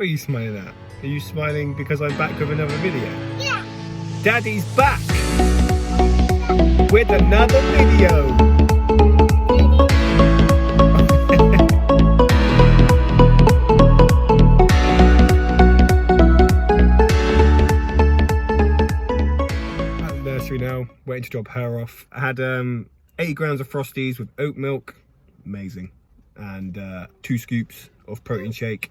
What are you smiling at? Are you smiling because I'm back with another video? Yeah. Daddy's back with another video. At the nursery now, waiting to drop her off. I had 80 grams of Frosties with oat milk, amazing, and 2 scoops of protein shake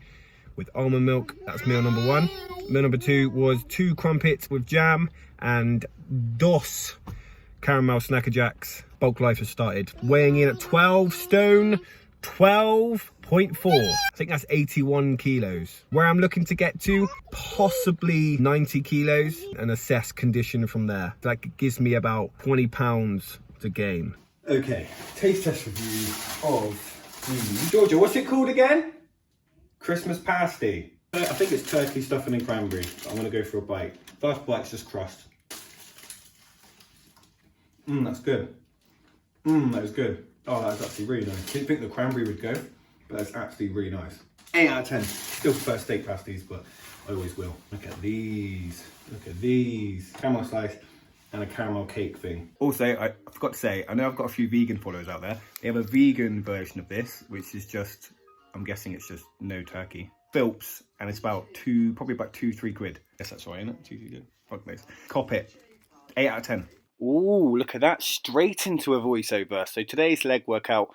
with almond milk. That's meal number 1. Meal number 2 was 2 crumpets with jam and dos caramel Snacker Jacks. Bulk life has started. Weighing in at 12 stone, 12.4. I think that's 81 kilos. Where I'm looking to get to, possibly 90 kilos, and assess condition from there. That gives me about 20 pounds to gain. Okay, taste test review of Georgia, what's it called again? Christmas pasty. I think it's turkey stuffing and cranberry. I'm gonna go for a bite. First bite's just crust. That's good. That is good. Oh, that's actually really nice. Didn't think the cranberry would go, but that's actually really nice. 8 out of 10. Still prefer steak pasties, but I always will. Look at these. Look at these. Caramel slice and a caramel cake thing. Also, I forgot to say, I know I've got a few vegan followers out there. They have a vegan version of this, which is just, I'm guessing it's just no turkey. Philps, and it's about probably about 2-3 quid. Yes, that's right, isn't it? 2-3 quid. Fuck this. Cop it. 8 out of 10. Ooh, look at that. Straight into a voiceover. So today's leg workout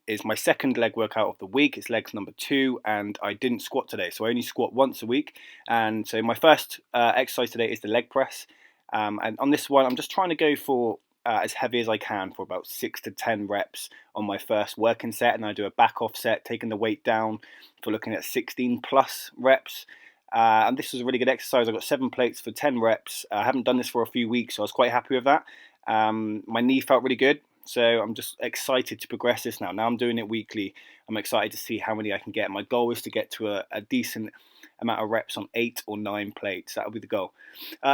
is my second leg workout of the week. It's legs number 2, and I didn't squat today. So I only squat once a week. And so my first exercise today is the leg press. And on this one, I'm just trying to go for as heavy as I can for about 6 to 10 reps on my first working set. And I do a back off set, taking the weight down for looking at 16 plus reps. And this was a really good exercise. I got 7 plates for 10 reps. I haven't done this for a few weeks, so I was quite happy with that. My knee felt really good, so I'm just excited to progress this now. Now I'm doing it weekly. I'm excited to see how many I can get. My goal is to get to a decent amount of reps on 8 or 9 plates. That'll be the goal.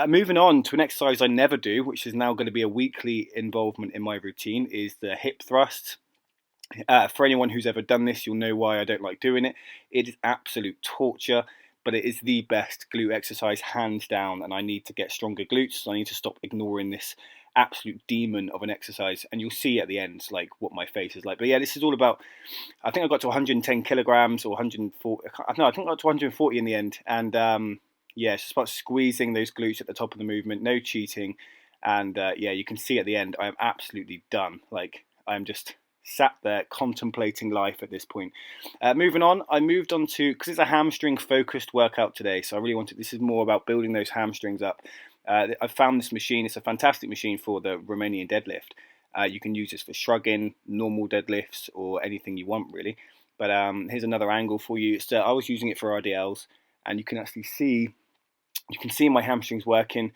Moving on to an exercise I never do, which is now going to be a weekly involvement in my routine, is the hip thrust. For anyone who's ever done this, you'll know why I don't like doing it. It is absolute torture, but it is the best glute exercise, hands down, and I need to get stronger glutes, so I need to stop ignoring this absolute demon of an exercise, and you'll see at the end like what my face is like. But yeah, this is all about, I think I got to 110 kilograms or 140, no, I think I got to 140 in the end, and yeah, it's just about squeezing those glutes at the top of the movement, no cheating, and yeah, you can see at the end I am absolutely done. Like, I'm just sat there contemplating life at this point. Moving on, I moved on to, because it's a hamstring focused workout today, so I really wanted, this is more about building those hamstrings up. I found this machine. It's a fantastic machine for the Romanian deadlift. You can use this for shrugging, normal deadlifts, or anything you want really. But here's another angle for you. So I was using it for RDLs, and you can actually see, my hamstrings working.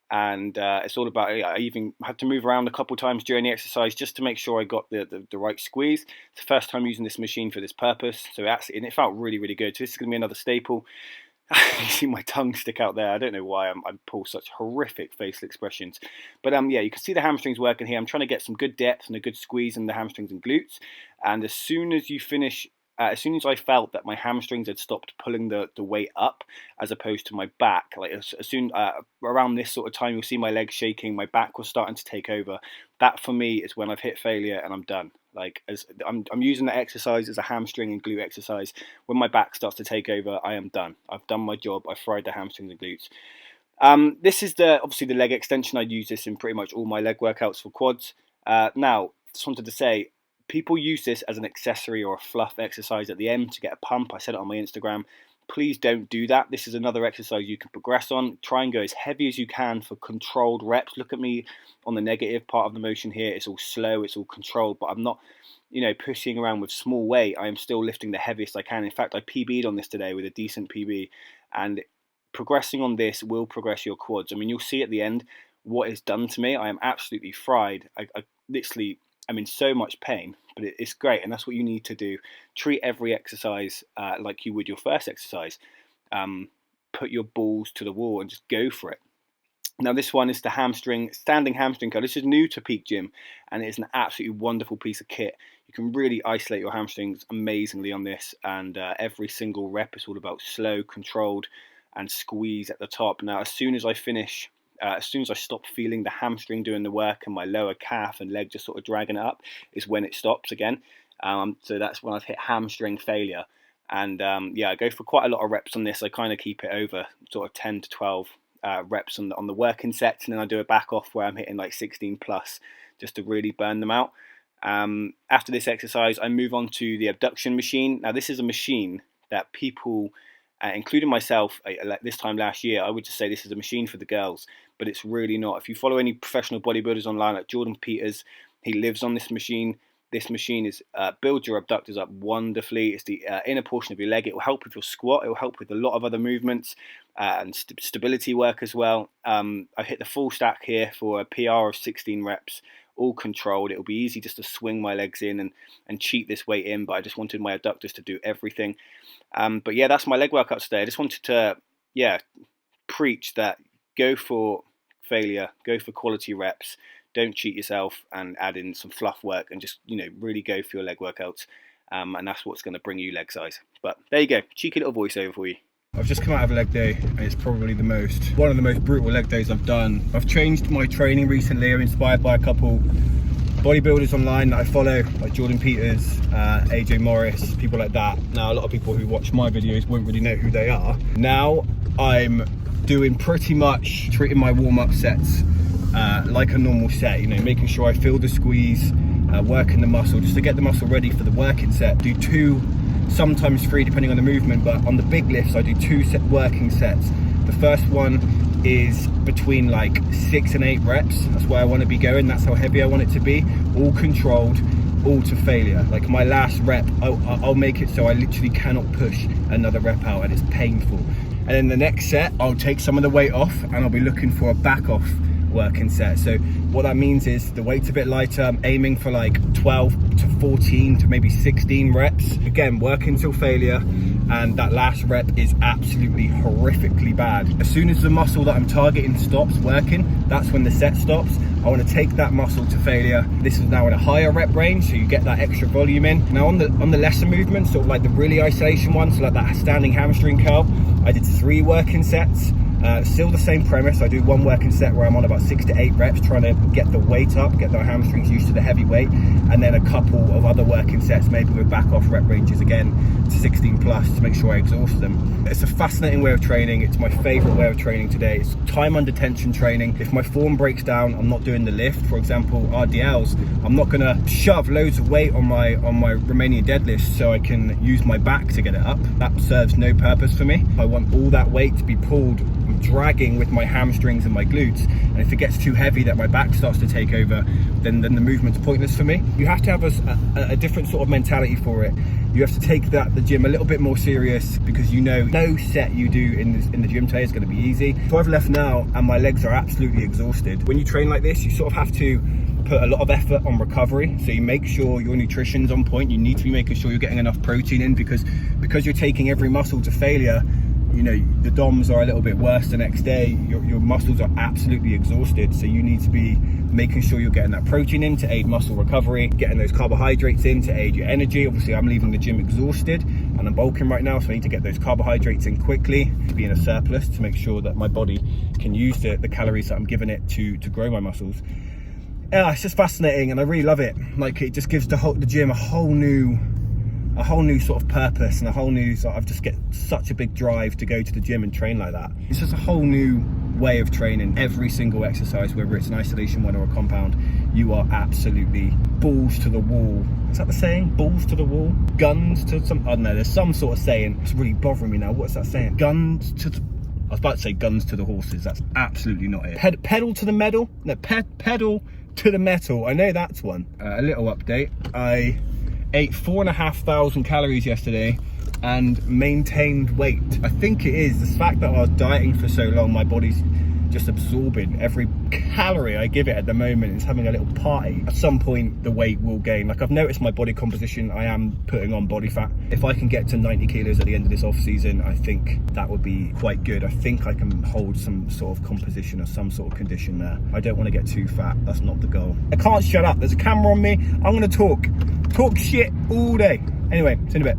And it's all about, I even had to move around a couple times during the exercise just to make sure I got the right squeeze. It's the first time using this machine for this purpose, so and it felt really, really good. So this is going to be another staple. You see my tongue stick out there. I don't know why I pull such horrific facial expressions. But yeah, you can see the hamstrings working here. I'm trying to get some good depth and a good squeeze in the hamstrings and glutes. And as soon as you finish, as soon as I felt that my hamstrings had stopped pulling the weight up as opposed to my back, like as soon around this sort of time, you'll see my legs shaking, my back was starting to take over. That for me is when I've hit failure and I'm done. Like, as I'm using that exercise as a hamstring and glute exercise. When my back starts to take over, I am done. I've done my job. I've fried the hamstrings and glutes. This is obviously the leg extension. I use this in pretty much all my leg workouts for quads. Now, just wanted to say, people use this as an accessory or a fluff exercise at the end to get a pump. I said it on my Instagram. Please don't do that. This is another exercise you can progress on. Try and go as heavy as you can for controlled reps. Look at me on the negative part of the motion here. It's all slow, it's all controlled, but I'm not, pushing around with small weight. I am still lifting the heaviest I can. In fact, I PB'd on this today with a decent PB, and progressing on this will progress your quads. I mean, you'll see at the end what it's done to me. I am absolutely fried. I literally, I'm in so much pain, but it's great, and that's what you need to do. Treat every exercise like you would your first exercise. Put your balls to the wall and just go for it. Now this one is the standing hamstring curl. This is new to Peak Gym, and it's an absolutely wonderful piece of kit. You can really isolate your hamstrings amazingly on this, and every single rep is all about slow, controlled, and squeeze at the top. Now as soon as I finish, as soon as I stop feeling the hamstring doing the work and my lower calf and leg just sort of dragging it up, is when it stops again. So that's when I've hit hamstring failure. And yeah, I go for quite a lot of reps on this. I kind of keep it over sort of 10 to 12 reps on the working sets, and then I do a back off where I'm hitting like 16 plus just to really burn them out. After this exercise, I move on to the abduction machine. Now this is a machine that people, including myself, like this time last year, I would just say this is a machine for the girls, but it's really not. If you follow any professional bodybuilders online like Jordan Peters, he lives on this machine. This machine is builds your abductors up wonderfully. It's the inner portion of your leg. It will help with your squat. It will help with a lot of other movements and stability work as well. I've hit the full stack here for a PR of 16 reps, all controlled. It will be easy just to swing my legs in and cheat this weight in, but I just wanted my abductors to do everything. But yeah, that's my leg workout today. I just wanted to, preach that go for failure, go for quality reps. Don't cheat yourself and add in some fluff work, and just, really go for your leg workouts. And that's what's going to bring you leg size. But there you go, cheeky little voiceover for you. I've just come out of a leg day, and it's probably one of the most brutal leg days I've done. I've changed my training recently. I'm inspired by a couple bodybuilders online that I follow, like Jordan Peters, AJ Morris, people like that. Now, a lot of people who watch my videos won't really know who they are. Now, I'm doing pretty much treating my warm-up sets like a normal set, making sure I feel the squeeze, working the muscle, just to get the muscle ready for the working set. Do 2, sometimes 3, depending on the movement, but on the big lifts, I do 2 working sets. The first one is between like 6 and 8 reps. That's where I want to be going. That's how heavy I want it to be. All controlled, all to failure. Like my last rep, I'll make it so I literally cannot push another rep out, and it's painful. And then the next set, I'll take some of the weight off, and I'll be looking for a back off working set. So what that means is the weight's a bit lighter. I'm aiming for like 12 to 14 to maybe 16 reps. Again, working till failure, and that last rep is absolutely horrifically bad. As soon as the muscle that I'm targeting stops working, that's when the set stops. I want to take that muscle to failure. This is now in a higher rep range, so you get that extra volume in. Now on the lesser movements, sort of like the really isolation ones, so like that standing hamstring curl, I did 3 working sets. Still the same premise. I do 1 working set where I'm on about 6 to 8 reps, trying to get the weight up, get the hamstrings used to the heavy weight, and then a couple of other working sets, maybe with back off rep ranges again to 16 plus, to make sure I exhaust them. It's a fascinating way of training. It's my favorite way of training today. It's time under tension training. If my form breaks down, I'm not doing the lift. For example, RDLs, I'm not gonna shove loads of weight on my Romanian deadlift so I can use my back to get it up. That serves no purpose for me. I want all that weight to be pulled, dragging with my hamstrings and my glutes, and if it gets too heavy that my back starts to take over, then the movement's pointless for me. You have to have a different sort of mentality for it. You have to take the gym a little bit more serious, because no set you do in the gym today is going to be easy. So I've left now and my legs are absolutely exhausted. When you train like this, you sort of have to put a lot of effort on recovery, so you make sure your nutrition's on point. You need to be making sure you're getting enough protein in, because you're taking every muscle to failure. The DOMs are a little bit worse the next day. Your muscles are absolutely exhausted, so you need to be making sure you're getting that protein in to aid muscle recovery, getting those carbohydrates in to aid your energy. Obviously, I'm leaving the gym exhausted and I'm bulking right now, so I need to get those carbohydrates in quickly, to be in a surplus, to make sure that my body can use the calories that I'm giving it to grow my muscles. Yeah, it's just fascinating, and I really love it. Like, it just gives the gym a whole new sort of purpose, and a whole new I've just get such a big drive to go to the gym and train like that. It's just a whole new way of training. Every single exercise, whether it's an isolation one or a compound, you are absolutely balls to the wall. Is that the saying? Balls to the wall? Guns to some, I don't know, there's some sort of saying. It's really bothering me now. What's that saying? Guns to the, I was about to say guns to the horses. That's absolutely not it. Pedal to the metal? No, pedal to the metal. I know that's one. A little update. I ate 4,500 calories yesterday and maintained weight. I think it is the fact that I was dieting for so long, my body's just absorbing every calorie I give it at the moment. It's having a little party. At some point, the weight will gain. Like, I've noticed my body composition, I am putting on body fat. If I can get to 90 kilos at the end of this off season, I think that would be quite good. I think I can hold some sort of composition or some sort of condition there. I don't want to get too fat. That's not the goal. I can't shut up. There's a camera on me. I'm going to talk shit all day. Anyway, see you in a bit.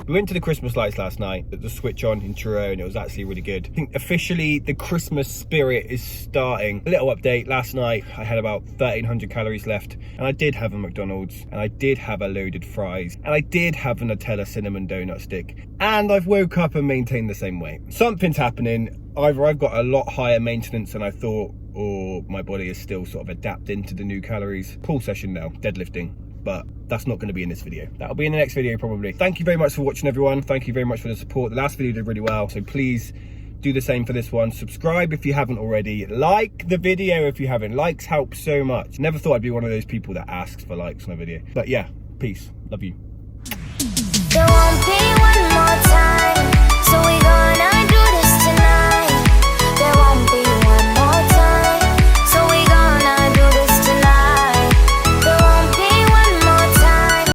We went to the Christmas lights last night at the switch on in Truro, and it was actually really good. I think officially the Christmas spirit is starting. A little update, last night I had about 1,300 calories left, and I did have a McDonald's, and I did have a loaded fries, and I did have a Nutella cinnamon donut stick, and I've woke up and maintained the same weight. Something's happening. Either I've got a lot higher maintenance than I thought, or my body is still sort of adapting to the new calories. Pull session now, deadlifting. But that's not going to be in this video. That'll be in the next video probably. Thank you very much for watching, everyone. Thank you very much for the support. The last video did really well, so please do the same for this one. Subscribe if you haven't already. Like the video if you haven't. Likes help so much. Never thought I'd be one of those people that asks for likes on a video. But yeah, peace. Love you.